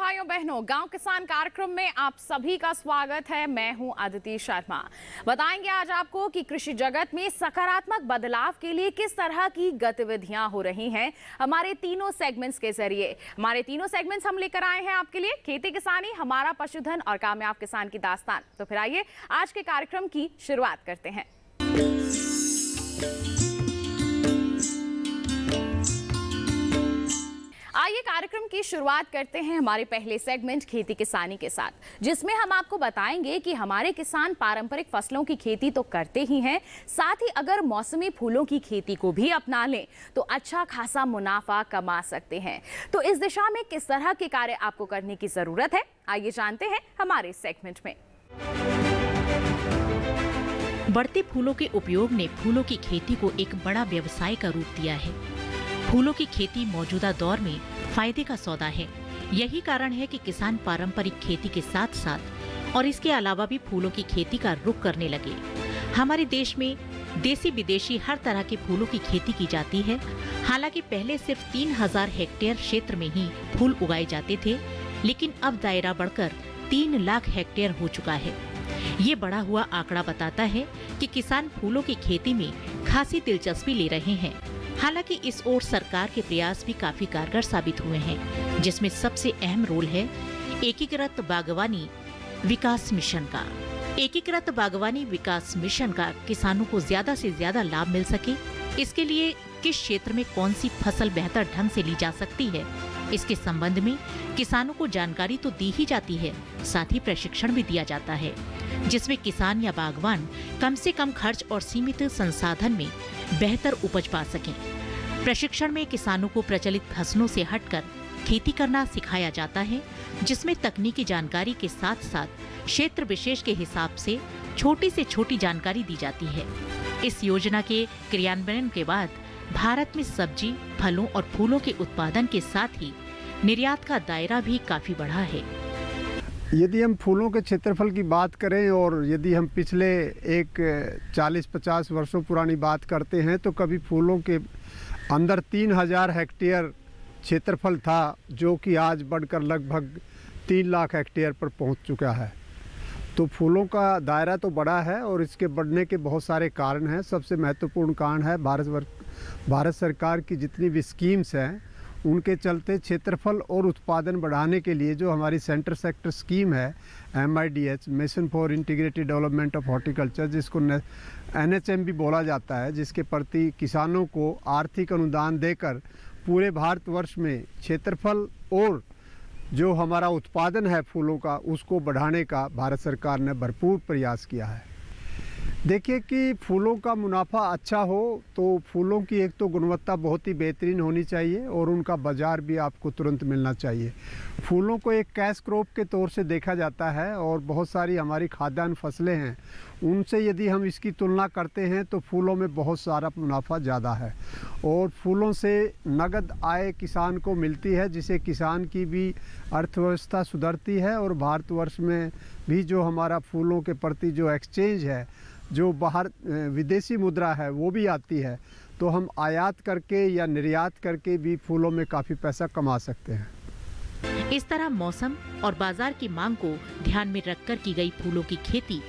भाइयों बहनों, गांव किसान कार्यक्रम में आप सभी का स्वागत है। मैं हूं अदिति शर्मा। बताएंगे आज आपको कि कृषि जगत में सकारात्मक बदलाव के लिए किस तरह की गतिविधियां हो रही हैं हमारे तीनों सेगमेंट्स के जरिए। हमारे तीनों सेगमेंट्स हम लेकर आए हैं आपके लिए, खेती किसानी, हमारा पशुधन और कामयाब किसान की दास्तान। तो फिर आइए आज के कार्यक्रम की शुरुआत करते हैं। आइए कार्यक्रम की शुरुआत करते हैं हमारे पहले सेगमेंट खेती किसानी के साथ, जिसमें हम आपको बताएंगे कि हमारे किसान पारंपरिक फसलों की खेती तो करते ही हैं, साथ ही अगर मौसमी फूलों की खेती को भी अपना लें तो अच्छा खासा मुनाफा कमा सकते हैं। तो इस दिशा में किस तरह के कार्य आपको करने की जरूरत है, आइए जानते हैं हमारे सेगमेंट में। बढ़ते फूलों के उपयोग ने फूलों की खेती को एक बड़ा व्यवसाय का रूप दिया है। फूलों की खेती मौजूदा दौर में फायदे का सौदा है। यही कारण है कि किसान पारंपरिक खेती के साथ साथ और इसके अलावा भी फूलों की खेती का रुख करने लगे। हमारे देश में देसी विदेशी हर तरह के फूलों की खेती की जाती है। हालांकि पहले सिर्फ 3000 हेक्टेयर क्षेत्र में ही फूल उगाए जाते थे, लेकिन अब दायरा बढ़कर 3 लाख हेक्टेयर हो चुका है। ये बढ़ा हुआ आंकड़ा बताता है कि किसान फूलों की खेती में खासी दिलचस्पी ले रहे हैं। हालांकि इस ओर सरकार के प्रयास भी काफी कारगर साबित हुए हैं, जिसमें सबसे अहम रोल है एकीकृत बागवानी विकास मिशन का। एकीकृत बागवानी विकास मिशन का किसानों को ज्यादा से ज्यादा लाभ मिल सके, इसके लिए किस क्षेत्र में कौन सी फसल बेहतर ढंग से ली जा सकती है, इसके संबंध में किसानों को जानकारी तो दी ही जाती है, साथ ही प्रशिक्षण भी दिया जाता है, जिसमें किसान या बागवान कम से कम खर्च और सीमित संसाधन में बेहतर उपज पा सकें। प्रशिक्षण में किसानों को प्रचलित फसलों से हटकर खेती करना सिखाया जाता है, जिसमें तकनीकी जानकारी के साथ साथ क्षेत्र विशेष के हिसाब से छोटी से छोटी जानकारी दी जाती है। इस योजना के क्रियान्वयन के बाद भारत में सब्जी, फलों और फूलों के उत्पादन के साथ ही निर्यात का दायरा भी काफी बढ़ा है। यदि हम फूलों के क्षेत्रफल की बात करें और यदि हम पिछले एक 40-50 वर्षों पुरानी बात करते हैं तो कभी फूलों के अंदर 3000 हेक्टेयर क्षेत्रफल था, जो कि आज बढ़कर लगभग 3 लाख हेक्टेयर पर पहुंच चुका है। तो फूलों का दायरा तो बड़ा है और इसके बढ़ने के बहुत सारे कारण हैं। सबसे महत्वपूर्ण कारण है भारत सरकार की जितनी भी स्कीम्स हैं, उनके चलते क्षेत्रफल और उत्पादन बढ़ाने के लिए जो हमारी सेंटर सेक्टर स्कीम है MIDH, mission for integrated development of horticulture, जिसको NHM भी बोला जाता है, जिसके प्रति किसानों को आर्थिक अनुदान देकर पूरे भारतवर्ष में क्षेत्रफल और जो हमारा उत्पादन है फूलों का, उसको बढ़ाने का भारत सरकार ने भरपूर प्रयास किया है। देखिए कि फूलों का मुनाफा अच्छा हो तो फूलों की एक तो गुणवत्ता बहुत ही बेहतरीन होनी चाहिए और उनका बाज़ार भी आपको तुरंत मिलना चाहिए। फूलों को एक कैश क्रॉप के तौर से देखा जाता है और बहुत सारी हमारी खाद्यान्न फसलें हैं, उनसे यदि हम इसकी तुलना करते हैं तो फूलों में बहुत सारा मुनाफा ज़्यादा है और फूलों से नगद आय किसान को मिलती है, जिससे किसान की भी अर्थव्यवस्था सुधरती है और भारतवर्ष में भी जो हमारा फूलों के प्रति जो एक्सचेंज है, जो बाहर विदेशी मुद्रा है, वो भी आती है। तो हम आयात करके या निर्यात करके भी फूलों में काफ़ी पैसा कमा सकते हैं। इस तरह मौसम और बाजार की मांग को ध्यान में रखकर की गई फूलों की खेती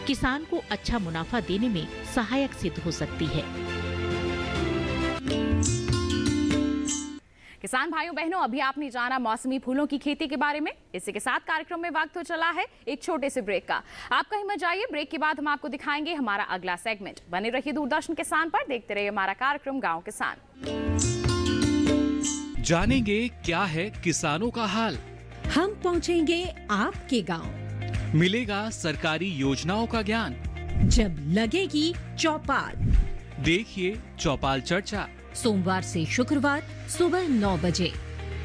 किसान को अच्छा मुनाफा देने में सहायक सिद्ध हो सकती है। किसान भाइयों बहनों, अभी आपने जाना मौसमी फूलों की खेती के बारे में। इसी के साथ कार्यक्रम में वक्त हो चला है एक छोटे से ब्रेक का। आप कहीं मत जाइए, ब्रेक के बाद हम आपको दिखाएंगे हमारा अगला सेगमेंट। बने रहिए दूरदर्शन किसान पर, देखते रहिए हमारा कार्यक्रम गांव किसान। जानेंगे क्या है किसानों का हाल, हम पहुंचेंगे आपके गांव, मिलेगा सरकारी योजनाओं का ज्ञान, जब लगेगी चौपाल। देखिए चौपाल चर्चा सोमवार से शुक्रवार सुबह 9 बजे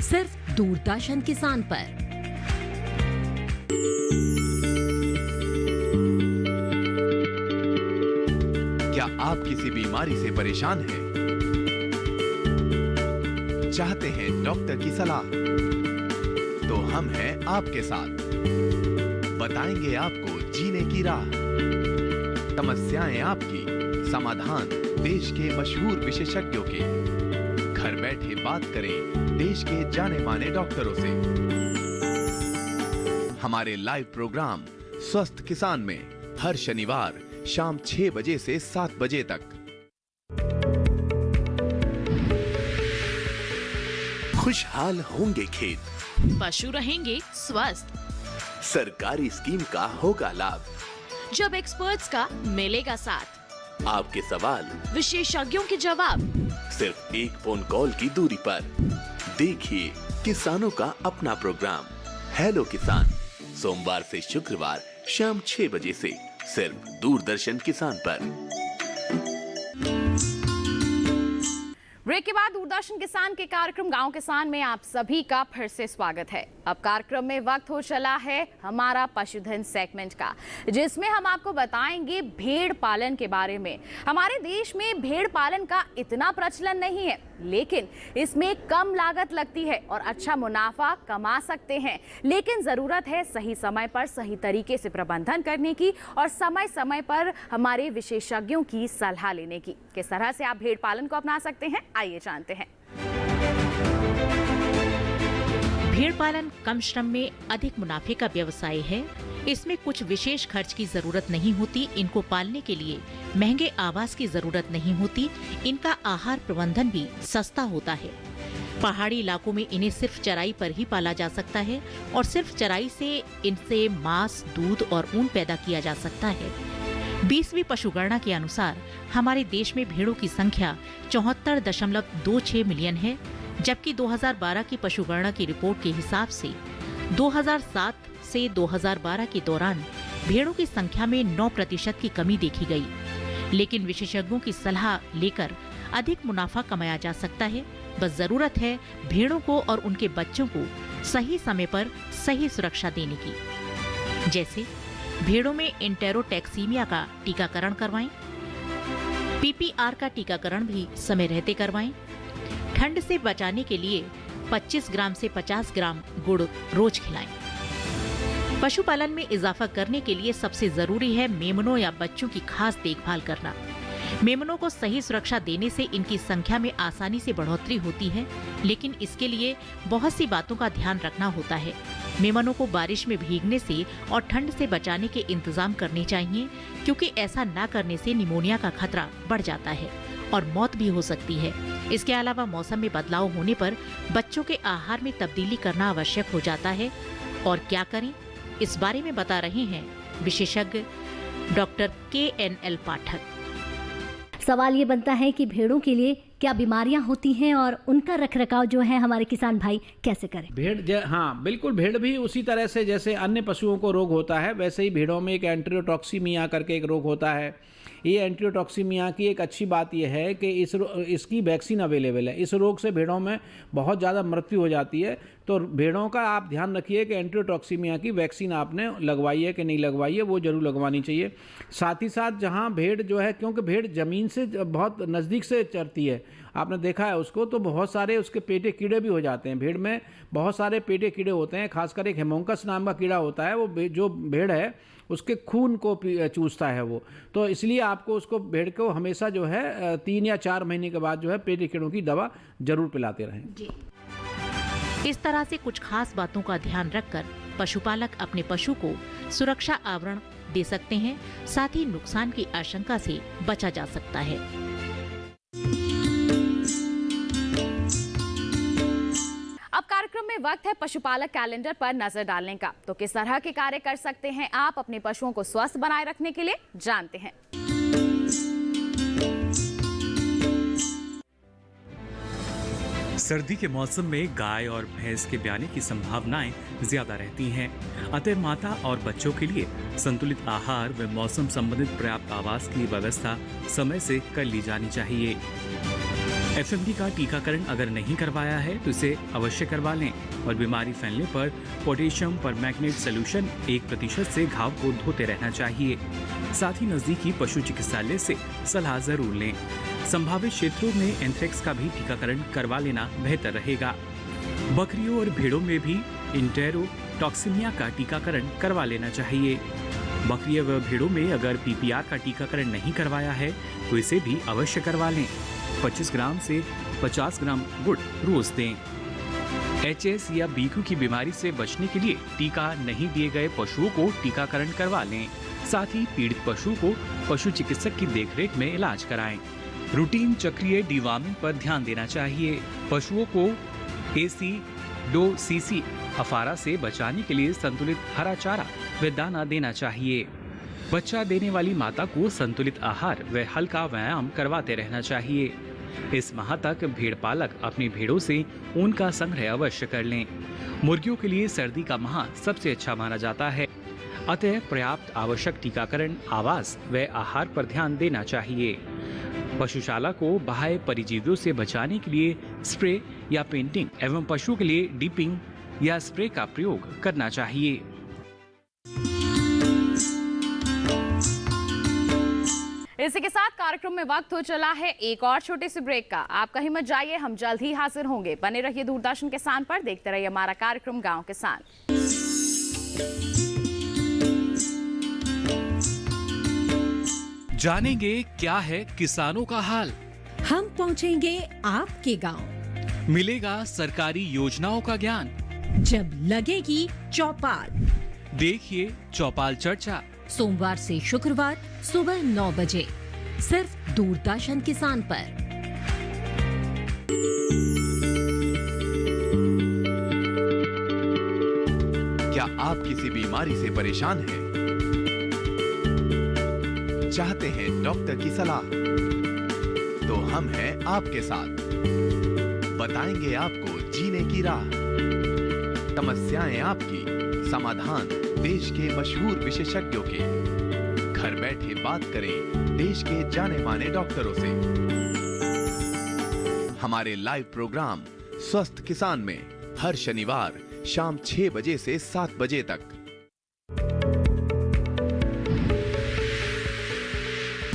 सिर्फ दूरदर्शन किसान पर। क्या आप किसी बीमारी से परेशान हैं? चाहते हैं डॉक्टर की सलाह? तो हम हैं आपके साथ, बताएंगे आपको जीने की राह। समस्याएं आपकी, समाधान देश के मशहूर विशेषज्ञों के। घर बैठे बात करें देश के जाने माने डॉक्टरों से। हमारे लाइव प्रोग्राम स्वस्थ किसान में हर शनिवार शाम 6 बजे से 7 बजे तक। खुशहाल होंगे खेत, पशु रहेंगे स्वस्थ। सरकारी स्कीम का होगा लाभ, जब एक्सपर्ट्स का मिलेगा साथ। आपके सवाल विशेषज्ञों के जवाब सिर्फ एक फोन कॉल की दूरी पर। देखिए किसानों का अपना प्रोग्राम हेलो किसान, सोमवार से शुक्रवार शाम 6 बजे से सिर्फ दूरदर्शन किसान पर। ब्रेक के बाद दूरदर्शन किसान के कार्यक्रम गांव किसान में आप सभी का फिर से स्वागत है। अब कार्यक्रम में वक्त हो चला है हमारा पशुधन सेगमेंट का, जिसमें हम आपको बताएंगे भेड़ पालन के बारे में। हमारे देश में भेड़ पालन का इतना प्रचलन नहीं है, लेकिन इसमें कम लागत लगती है और अच्छा मुनाफा कमा सकते हैं। लेकिन जरूरत है सही समय पर सही तरीके से प्रबंधन करने की और समय समय पर हमारे विशेषज्ञों की सलाह लेने की। किस तरह से आप भेड़ पालन को अपना सकते हैं, आइए जानते हैं। भेड़ पालन कम श्रम में अधिक मुनाफे का व्यवसाय है। इसमें कुछ विशेष खर्च की जरूरत नहीं होती। इनको पालने के लिए महंगे आवास की जरूरत नहीं होती। इनका आहार प्रबंधन भी सस्ता होता है। पहाड़ी इलाकों में इन्हें सिर्फ चराई पर ही पाला जा सकता है और सिर्फ चराई से इनसे मांस, दूध और ऊन पैदा किया जा सकता है। 20वीं पशुगणना के अनुसार हमारे देश में भेड़ों की संख्या 74.26 मिलियन है, जबकि 2012 की पशुगणना की रिपोर्ट के हिसाब से 2007 से 2012 के दौरान भेड़ों की संख्या में 9% की कमी देखी गई। लेकिन विशेषज्ञों की सलाह लेकर अधिक मुनाफा कमाया जा सकता है। बस जरूरत है भेड़ों को और उनके बच्चों को सही समय पर सही सुरक्षा देने की। जैसे भेड़ों में एंटेरोटैक्सीमिया का टीकाकरण करवाएं, पीपीआर का टीकाकरण भी समय रहते करवाएं। ठंड से बचाने के लिए 25 ग्राम से 50 ग्राम गुड़ रोज खिलाएं। पशुपालन में इजाफा करने के लिए सबसे जरूरी है मेमनों या बच्चों की खास देखभाल करना। मेमनों को सही सुरक्षा देने से इनकी संख्या में आसानी से बढ़ोतरी होती है, लेकिन इसके लिए बहुत सी बातों का ध्यान रखना होता है। मेमनों को बारिश में भीगने से और ठंड से बचाने के इंतजाम करने चाहिए, क्योंकि ऐसा न करने से निमोनिया का खतरा बढ़ जाता है और मौत भी हो सकती है। इसके अलावा मौसम में बदलाव होने पर बच्चों के आहार में तब्दीली करना आवश्यक हो जाता है। और क्या करें, इस बारे में बता रहे हैं विशेषज्ञ डॉक्टर KNL पाठक। सवाल ये बनता है कि भेड़ों के लिए क्या बीमारियां होती हैं और उनका रखरखाव जो है हमारे किसान भाई कैसे करें? हाँ बिल्कुल, भेड़ भी उसी तरह से जैसे अन्य पशुओं को रोग होता है, वैसे ही भेड़ों में एक एंटेरोटॉक्सीमिया करके एक रोग होता है। ये एंटेरोटॉक्सीमिया की एक अच्छी बात यह है कि इसकी वैक्सीन अवेलेबल है। इस रोग से भेड़ों में बहुत ज़्यादा मृत्यु हो जाती है, तो भेड़ों का आप ध्यान रखिए कि एंटेरोटॉक्सीमिया की वैक्सीन आपने लगवाई है कि नहीं लगवाई है, वो जरूर लगवानी चाहिए। साथ ही साथ जहाँ भेड़ जो है, क्योंकि भेड़ ज़मीन से बहुत नज़दीक से चरती है, आपने देखा है उसको, तो बहुत सारे उसके पेटे कीड़े भी हो जाते हैं। भेड़ में बहुत सारे पेटे कीड़े होते हैं, खासकर एक हेमोंकस नाम का कीड़ा होता है, वो जो भेड़ है उसके खून को चूसता है वो। तो इसलिए आपको उसको भेड़ को हमेशा जो है 3 या 4 महीने के बाद जो है पेटे कीड़ों की दवा जरूर पिलाते रहें। जी। इस तरह से कुछ खास बातों का ध्यान रखकर पशुपालक अपने पशु को सुरक्षा आवरण दे सकते हैं, साथ ही नुकसान की आशंका से बचा जा सकता है। अब कार्यक्रम में वक्त है पशुपालक कैलेंडर पर नजर डालने का। तो किस तरह के कार्य कर सकते हैं आप अपने पशुओं को स्वस्थ बनाए रखने के लिए, जानते हैं। सर्दी के मौसम में गाय और भैंस के ब्याने की संभावनाएं ज्यादा रहती हैं। अतः माता और बच्चों के लिए संतुलित आहार व मौसम संबंधित पर्याप्त आवास की व्यवस्था समय से कर ली जानी चाहिए। FMD का टीकाकरण अगर नहीं करवाया है तो इसे अवश्य करवा लें और बीमारी फैलने पर पोटेशियम परमैंगनेट सॉल्यूशन 1% से घाव को धोते रहना चाहिए। साथ ही नजदीकी पशु चिकित्सालय से सलाह जरूर लें। संभावित क्षेत्रों में एंथ्रेक्स का भी टीकाकरण करवा लेना बेहतर रहेगा। बकरियों और भेड़ों में भी एंटेरोटॉक्सीमिया का टीकाकरण करवा लेना चाहिए। बकरियों व भेड़ों में अगर PPR का टीकाकरण नहीं करवाया है तो इसे भी अवश्य करवा लें। 25 ग्राम से 50 ग्राम गुड़ रोज दें। HS या BQ की बीमारी से बचने के लिए टीका नहीं दिए गए पशुओं को टीकाकरण करवा लें। साथ ही पीड़ित पशु को पशु चिकित्सक की देखरेख में इलाज कराएं। रूटीन चक्रीय डिवॉर्मिंग पर ध्यान देना चाहिए। पशुओं को एसिडोसिस अफारा से बचाने के लिए संतुलित हरा चारा व दाना देना चाहिए। बच्चा देने वाली माता को संतुलित आहार व हल्का व्यायाम करवाते रहना चाहिए। इस माह तक भेड़ पालक अपनी भेड़ों से ऊन का संग्रह अवश्य कर लें। मुर्गियों के लिए सर्दी का माह सबसे अच्छा माना जाता है, अतः पर्याप्त आवश्यक टीकाकरण, आवास व आहार पर ध्यान देना चाहिए। पशुशाला को बाह्य परिजीवियों से बचाने के लिए स्प्रे या पेंटिंग एवं पशुओं के लिए डिपिंग या स्प्रे का प्रयोग करना चाहिए। इसी के साथ कार्यक्रम में वक्त हो चला है एक और छोटे से ब्रेक का। आप कहीं मत जाइए, हम जल्द ही हाजिर होंगे। बने रहिए दूरदर्शन किसान पर, देखते रहिए हमारा कार्यक्रम गांव किसान। जानेंगे क्या है किसानों का हाल, हम पहुंचेंगे आपके गांव, मिलेगा सरकारी योजनाओं का ज्ञान, जब लगेगी चौपाल। देखिए चौपाल चर्चा सोमवार से शुक्रवार सुबह 9 बजे सिर्फ दूरदर्शन किसान पर। क्या आप किसी बीमारी से परेशान हैं? चाहते हैं डॉक्टर की सलाह? तो हम हैं आपके साथ, बताएंगे आपको जीने की राह। समस्याएं आपकी, समाधान देश के मशहूर विशेषज्ञों के। घर बैठे बात करें देश के जाने माने डॉक्टरों से। हमारे लाइव प्रोग्राम स्वस्थ किसान में हर शनिवार शाम 6 बजे से 7 बजे तक।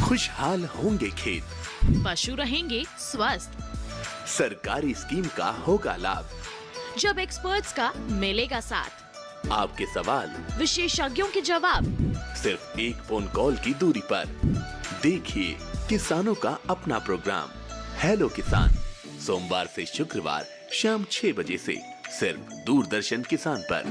खुशहाल होंगे खेत, पशु रहेंगे स्वस्थ, सरकारी स्कीम का होगा लाभ, जब एक्सपर्ट्स का मिलेगा साथ, आपके सवाल विशेषज्ञों के जवाब, सिर्फ एक फोन कॉल की दूरी पर। देखिए किसानों का अपना प्रोग्राम हेलो किसान, सोमवार से शुक्रवार शाम 6 बजे से सिर्फ दूरदर्शन किसान पर।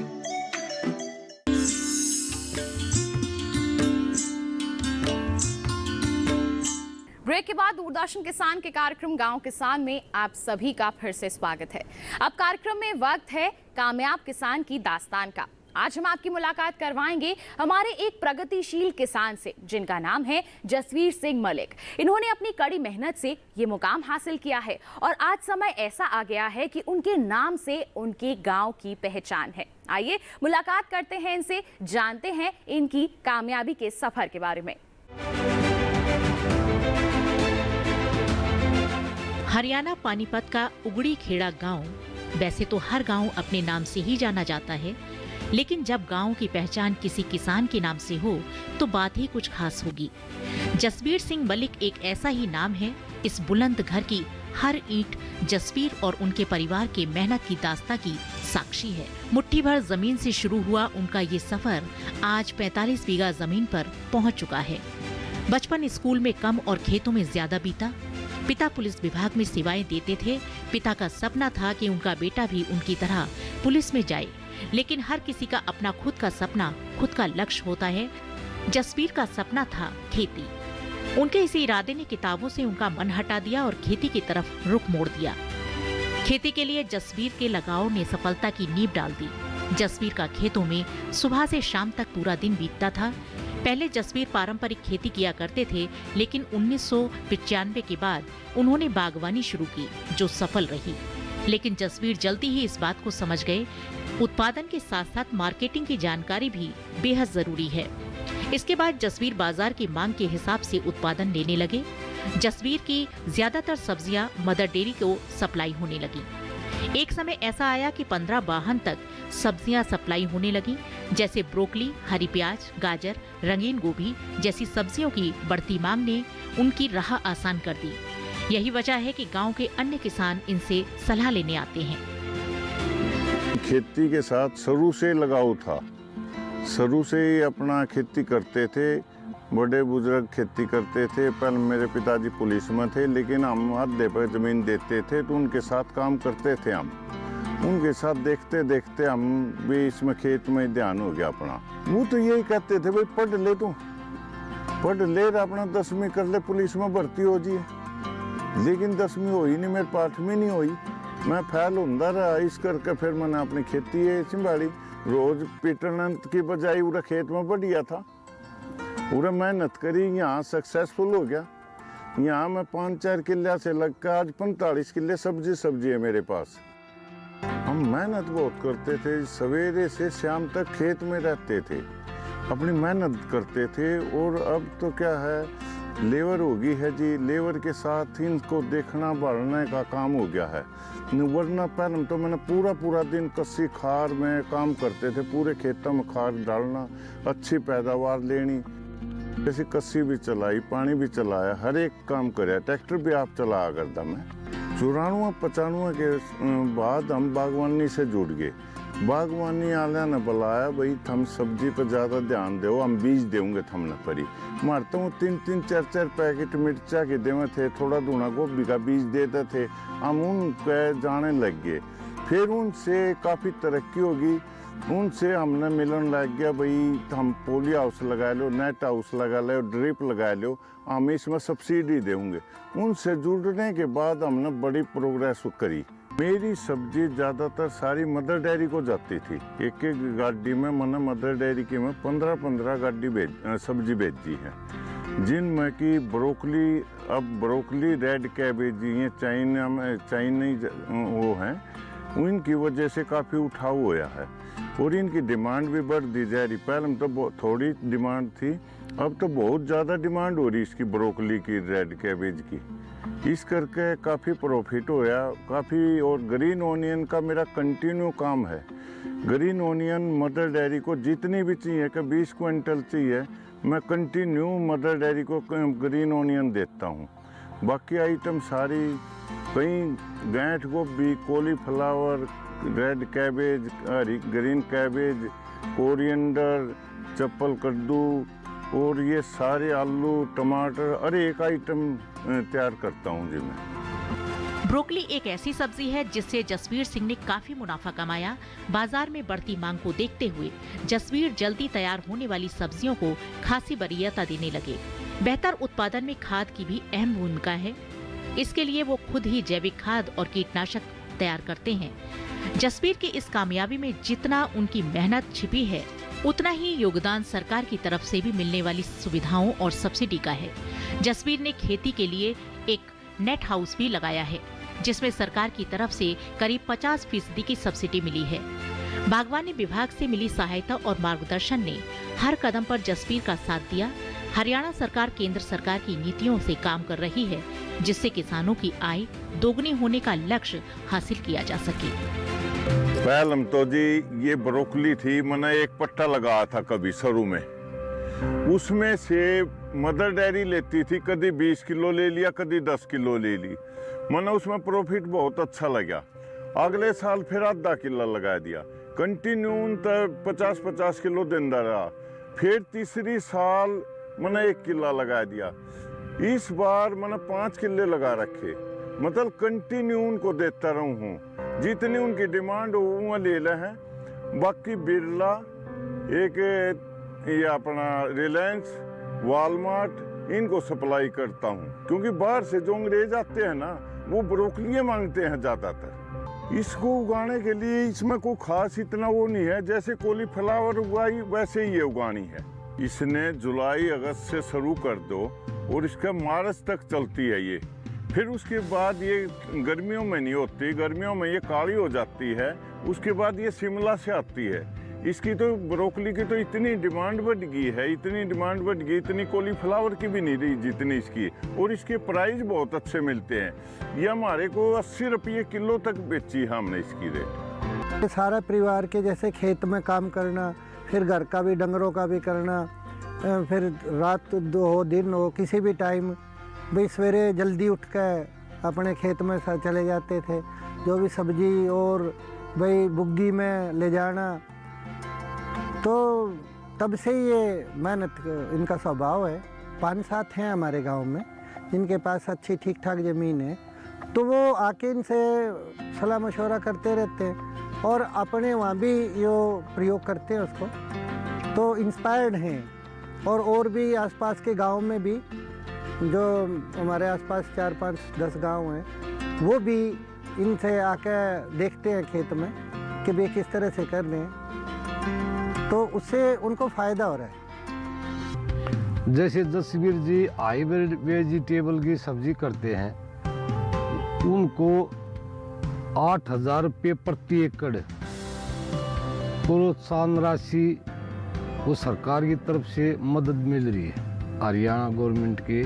ब्रेक के बाद दूरदर्शन किसान के कार्यक्रम गांव किसान में आप सभी का फिर से स्वागत है। अब कार्यक्रम में वक्त है कामयाब किसान की दास्तान का। आज हम आपकी मुलाकात करवाएंगे हमारे एक प्रगतिशील किसान से, जिनका नाम है जसवीर सिंह मलिक। इन्होंने अपनी कड़ी मेहनत से ये मुकाम हासिल किया है और आज समय ऐसा आ गया है कि उनके नाम से उनके गांव की पहचान है। आइए मुलाकात करते हैं इनसे, जानते हैं इनकी कामयाबी के सफर के बारे में। हरियाणा पानीपत का उगड़ी खेड़ा गांव वैसे तो हर गांव अपने नाम से ही जाना जाता है, लेकिन जब गांव की पहचान किसी किसान के नाम से हो तो बात ही कुछ खास होगी। जसवीर सिंह मलिक एक ऐसा ही नाम है। इस बुलंद घर की हर ईंट जसवीर और उनके परिवार के मेहनत की दास्तां की साक्षी है। मुट्ठी भर जमीन से शुरू हुआ उनका ये सफर आज 45 बीघा जमीन पर पहुंच चुका है। बचपन स्कूल में कम और खेतों में ज्यादा बीता। पिता पुलिस विभाग में सेवाएं देते थे। पिता का सपना था कि उनका बेटा भी उनकी तरह पुलिस में जाए, लेकिन हर किसी का अपना खुद का सपना, खुद का लक्ष्य होता है। जसवीर का सपना था खेती। उनके इसी इरादे ने किताबों से उनका मन हटा दिया और खेती की तरफ रुख मोड़ दिया। खेती के लिए जसवीर के लगाव ने सफलता की नींव डाल दी। जसवीर का खेतों में सुबह से शाम तक पूरा दिन बीतता था। पहले जसवीर पारंपरिक खेती किया करते थे, लेकिन 1995 के बाद उन्होंने बागवानी शुरू की, जो सफल रही। लेकिन जसवीर जल्दी ही इस बात को समझ गए, उत्पादन के साथ साथ मार्केटिंग की जानकारी भी बेहद जरूरी है। इसके बाद जसवीर बाजार की मांग के हिसाब से उत्पादन लेने लगे। जसवीर की ज्यादातर सब्जियां मदर डेयरी को सप्लाई होने लगी। एक समय ऐसा आया कि 15 वाहन तक सब्जियां सप्लाई होने लगी, जैसे ब्रोकली, हरी प्याज, गाजर, रंगीन गोभी जैसी सब्जियों की बढ़ती मांग ने उनकी राह आसान कर दी। यही वजह है कि गांव के अन्य किसान इनसे सलाह लेने आते हैं। खेती के साथ शुरू से लगाव था, शुरू से ही अपना खेती करते थे। बड़े बुजुर्ग खेती करते थे। पहले मेरे पिताजी पुलिस में थे, लेकिन हम आधे पर जमीन देते थे तो उनके साथ काम करते थे हम। उनके साथ देखते देखते हम भी इसमें खेत में ध्यान हो गया अपना। वो तो यही कहते थे भाई पढ़ ले तू, पढ़ ले अपना 10वीं कर ले, पुलिस में भर्ती हो जाइए। लेकिन 10वीं हुई नहीं, मेरे 8वीं नहीं हुई, मैं फैल होता रहा। इस करके फिर मैंने अपनी खेती संभाली। रोज पीटन की बजाय पूरा खेत में बढ़िया था, पूरा मेहनत करी, यहाँ सक्सेसफुल हो गया। यहाँ मैं 5-4 किले से लगकर आज 45 किले सब्जी है मेरे पास। हम मेहनत बहुत करते थे, सवेरे से शाम तक खेत में रहते थे, अपनी मेहनत करते थे। और अब तो क्या है, लेबर हो गई है जी, लेबर के साथ इनको देखना बढ़ने का काम हो गया है। वरना पहले तो मैंने पूरा दिन कस्सी खार में काम करते थे, पूरे खेतों में खार डालना, अच्छी पैदावार लेनी। जैसे कस्सी भी चलाई, पानी भी चलाया, हर एक काम कराया, ट्रैक्टर भी आप चलाया करता मैं। 94-95 के बाद हम बागवानी से जुड़ गए। बागवानी वाले ने बुलाया, भाई हम सब्जी पर ज़्यादा ध्यान दो, हम बीज देंगे थमने परी। मारता हूँ 3-3, 4-4 पैकेट मिर्चा के देवे थे, थोड़ा धुना गोभी का बीज देते थे। हम उनके जाने लग गए, फिर उनसे काफ़ी तरक्की होगी। उनसे हमने मिलन लग गया, भाई हम पोली हाउस लगा लो, नेट हाउस लगा लो, ड्रिप लगा लो, हम इसमें सब्सिडी देंगे। उनसे जुड़ने के बाद हमने बड़ी प्रोग्रेस करी। मेरी सब्जी ज़्यादातर सारी मदर डेयरी को जाती थी। एक गाड़ी में मैंने मदर डेयरी की में 15 गाड़ी सब्जी भेजी है, जिनमें कि ब्रोकली, अब ब्रोकली, रेड कैबेज, ये चाइनी वो हैं, इनकी वजह से काफ़ी उठाव होया है और इनकी डिमांड भी बढ़ दी जा रही। पहले तो थोड़ी डिमांड थी, अब तो बहुत ज़्यादा डिमांड हो रही इसकी, ब्रोकली की, रेड कैबेज की। इस करके काफ़ी प्रॉफिट होया काफ़ी। और ग्रीन ओनियन का मेरा कंटिन्यू काम है। ग्रीन ओनियन मदर डेयरी को जितनी भी चाहिए, कि 20 क्विंटल चाहिए, मैं कंटिन्यू मदर डेयरी को ग्रीन ओनियन देता हूँ। बाकी आइटम सारी, कहीं गांठ गोभी, cauliflower, red cabbage, green cabbage, coriander, चप्पल कद्दू और ये सारे आलू, टमाटर, हर एक आइटम तैयार करता हूँ जी मैं। ब्रोकली एक ऐसी सब्जी है जिससे जसवीर सिंह ने काफी मुनाफा कमाया। बाजार में बढ़ती मांग को देखते हुए जसवीर जल्दी तैयार होने वाली सब्जियों को खासी वरीयता देने लगे। बेहतर उत्पादन में खाद की भी अहम भूमिका है। इसके लिए वो खुद ही जैविक खाद और कीटनाशक तैयार करते हैं। जसवीर की इस कामयाबी में जितना उनकी मेहनत छिपी है, उतना ही योगदान सरकार की तरफ से भी मिलने वाली सुविधाओं और सब्सिडी का है। जसवीर ने खेती के लिए एक नेट हाउस भी लगाया है, जिसमें सरकार की तरफ से करीब 50% की सब्सिडी मिली है। बागवानी विभाग से मिली सहायता और मार्गदर्शन ने हर कदम पर जसवीर का साथ दिया। हरियाणा सरकार केंद्र सरकार की नीतियों से काम कर रही है, जिससे किसानों की आय दोगुनी होने का लक्ष्य हासिल किया जा सके। पहले तो जी ये ब्रोकली थी, मैंने एक पट्टा लगाया था कभी शुरू में, उसमें से मदर डेयरी लेती थी, कभी 20 किलो ले लिया, कभी 10 किलो ले ली। मैंने उसमें प्रॉफिट बहुत अच्छा लगा। अगले साल फिर आधा किला लगा दिया, कंटिन्यू 50-50 किलो देता रहा। फिर तीसरी साल मैंने 1 किला लगा दिया। इस बार मैंने 5 किले लगा रखे, मतलब कंटिन्यू उनको देता रहूँ हूँ। जितनी उनकी डिमांड हो वो ले ले हैं। बाकी बिरला, एक ये अपना रिलायंस, वॉलमार्ट, इनको सप्लाई करता हूँ, क्योंकि बाहर से जो अंग्रेज आते हैं ना, वो ब्रोकली मांगते हैं ज़्यादातर। इसको उगाने के लिए इसमें कोई खास इतना वो नहीं है, जैसे कॉलीफ्लावर उगाई वैसे ही ये उगानी है। इसने जुलाई अगस्त से शुरू कर दो और इसका मार्च तक चलती है ये। फिर उसके बाद ये गर्मियों में नहीं होती, गर्मियों में ये काली हो जाती है। उसके बाद ये शिमला से आती है। इसकी तो ब्रोकली की तो इतनी डिमांड बढ़ गई है, इतनी डिमांड बढ़ गई, इतनी कॉलीफ्लावर की भी नहीं रही जितनी इसकी। और इसके प्राइस बहुत अच्छे मिलते हैं। ये हमारे को 80 रुपये किलो तक बेची है हमने इसकी रेट। सारा परिवार के जैसे खेत में काम करना, फिर घर का भी, डंगरों का भी करना, फिर रात हो दिन हो किसी भी टाइम, भाई सवेरे जल्दी उठ कर अपने खेत में चले जाते थे। जो भी सब्जी और भाई बुग्गी में ले जाना, तो तब से ये मेहनत इनका स्वभाव है। 5-7 हैं हमारे गांव में जिनके पास अच्छी ठीक ठाक ज़मीन है, तो वो आके इनसे सलाह मशवरा करते रहते हैं। और अपने वहाँ भी जो प्रयोग करते हैं उसको, तो इंस्पायर्ड हैं। और भी आसपास के गांव में भी, जो हमारे आसपास 4, 5, 10 गांव हैं, वो भी इनसे आके देखते हैं खेत में कि वे किस तरह से कर रहे हैं, तो उससे उनको फ़ायदा हो रहा है। जैसे जसवीर जी हाइब्रिड वेजिटेबल की सब्जी करते हैं, उनको 8,000 रुपये प्रति एकड़ प्रोत्साहन राशि वो सरकार की तरफ से मदद मिल रही है। हरियाणा गवर्नमेंट के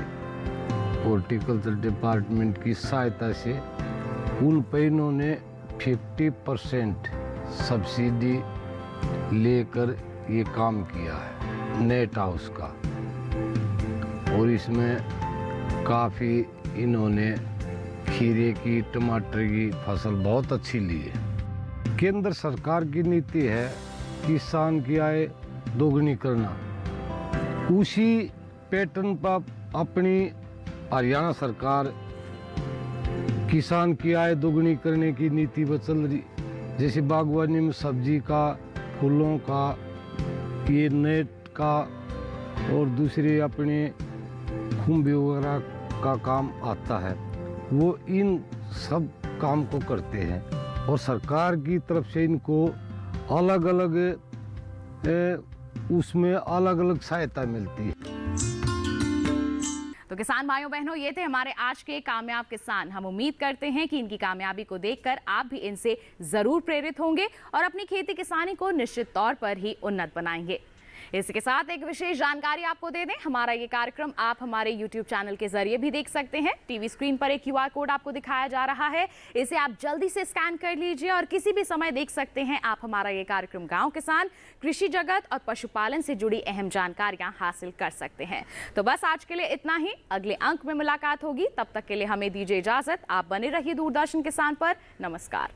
हॉर्टिकल्चर डिपार्टमेंट की सहायता से उन पर इन्होंने 50% सब्सिडी लेकर ये काम किया है नेट हाउस का, और इसमें काफ़ी इन्होंने खीरे की, टमाटर की फसल बहुत अच्छी ली है। केंद्र सरकार की नीति है किसान की आय दोगुनी करना। उसी पैटर्न पर अपनी हरियाणा सरकार किसान की आय दोगुनी करने की नीति पर चल रही। जैसे बागवानी में सब्जी का, फूलों का, ये नेट का और दूसरे अपने खुम्बे वगैरह का काम आता है, वो इन सब काम को करते हैं और सरकार की तरफ से इनको अलग अलग उसमें अलग अलग सहायता मिलती है। तो किसान भाइयों बहनों, ये थे हमारे आज के कामयाब किसान। हम उम्मीद करते हैं कि इनकी कामयाबी को देखकर आप भी इनसे जरूर प्रेरित होंगे और अपनी खेती किसानी को निश्चित तौर पर ही उन्नत बनाएंगे। इसके साथ एक विशेष जानकारी आपको दे दें, हमारा ये कार्यक्रम आप हमारे YouTube चैनल के जरिए भी देख सकते हैं। टीवी स्क्रीन पर एक QR कोड आपको दिखाया जा रहा है, इसे आप जल्दी से स्कैन कर लीजिए और किसी भी समय देख सकते हैं आप हमारा ये कार्यक्रम। गांव किसान, कृषि जगत और पशुपालन से जुड़ी अहम जानकारियां हासिल कर सकते हैं। तो बस आज के लिए इतना ही, अगले अंक में मुलाकात होगी। तब तक के लिए हमें दीजिए इजाजत। आप बने रहिए दूरदर्शन किसान पर। नमस्कार।